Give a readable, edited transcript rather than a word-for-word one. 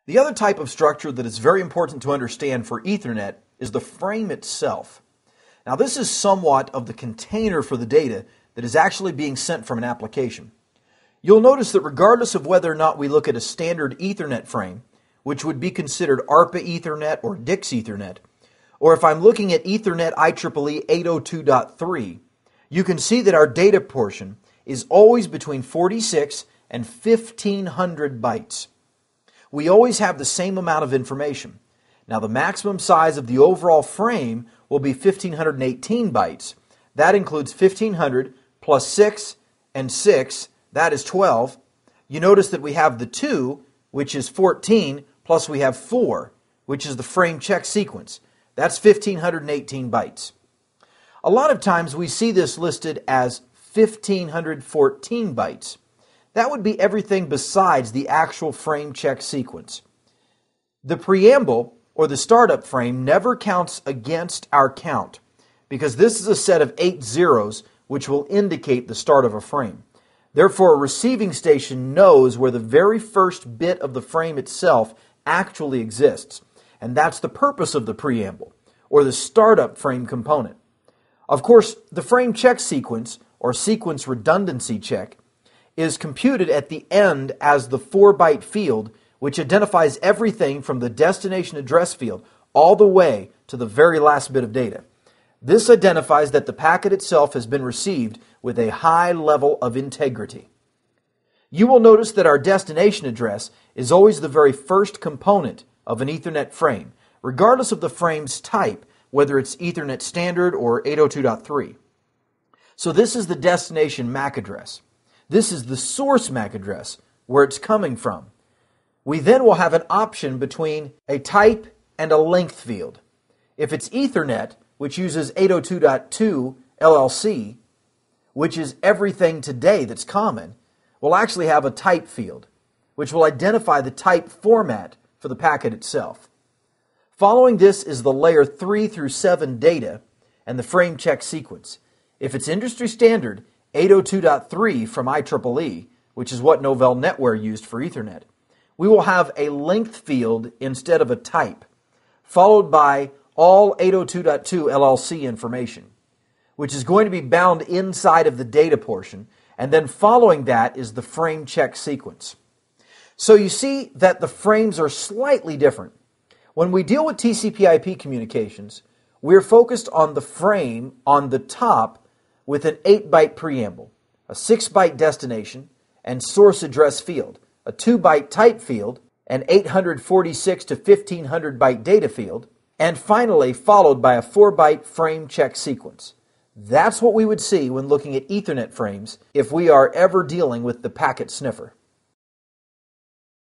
The other type of structure that is very important to understand for Ethernet is the frame itself. Now, this is somewhat of the container for the data that is actually being sent from an application. You'll notice that regardless of whether or not we look at a standard Ethernet frame, which would be considered ARPA Ethernet or DICS Ethernet, or if I'm looking at Ethernet IEEE 802.3, you can see that our data portion is always between 46 and 1500 bytes. We always have the same amount of information. Now, the maximum size of the overall frame will be 1518 bytes. That includes 1500 plus 6 and 6, that is 12. You notice that we have the 2, which is 14, plus we have 4, which is the frame check sequence. That's 1518 bytes. A lot of times we see this listed as 1514 bytes. That would be everything besides the actual frame check sequence. The preamble, or the startup frame, never counts against our count, because this is a set of 8 zeros which will indicate the start of a frame. Therefore, a receiving station knows where the very first bit of the frame itself actually exists, and that's the purpose of the preamble, or the startup frame component. Of course, the frame check sequence, or sequence redundancy check, is computed at the end as the 4-byte field, which identifies everything from the destination address field all the way to the very last bit of data. This identifies that the packet itself has been received with a high level of integrity. You will notice that our destination address is always the very first component of an Ethernet frame, regardless of the frame's type, whether it's Ethernet standard or 802.3. So this is the destination MAC address. This is the source MAC address, where it's coming from. We then will have an option between a type and a length field. If it's Ethernet, which uses 802.2 LLC, which is everything today that's common, we'll actually have a type field, which will identify the type format for the packet itself. Following this is the layer 3 through 7 data and the frame check sequence. If it's industry standard 802.3 from IEEE, which is what Novell NetWare used for Ethernet, we will have a length field instead of a type, followed by all 802.2 LLC information, which is going to be bound inside of the data portion, and then following that is the frame check sequence. So you see that the frames are slightly different. When we deal with TCP/IP communications, we're focused on the frame on the top with an 8-byte preamble, a 6-byte destination and source address field, a 2-byte type field, an 846 to 1500 byte data field, and finally followed by a 4-byte frame check sequence. That's what we would see when looking at Ethernet frames if we are ever dealing with the packet sniffer.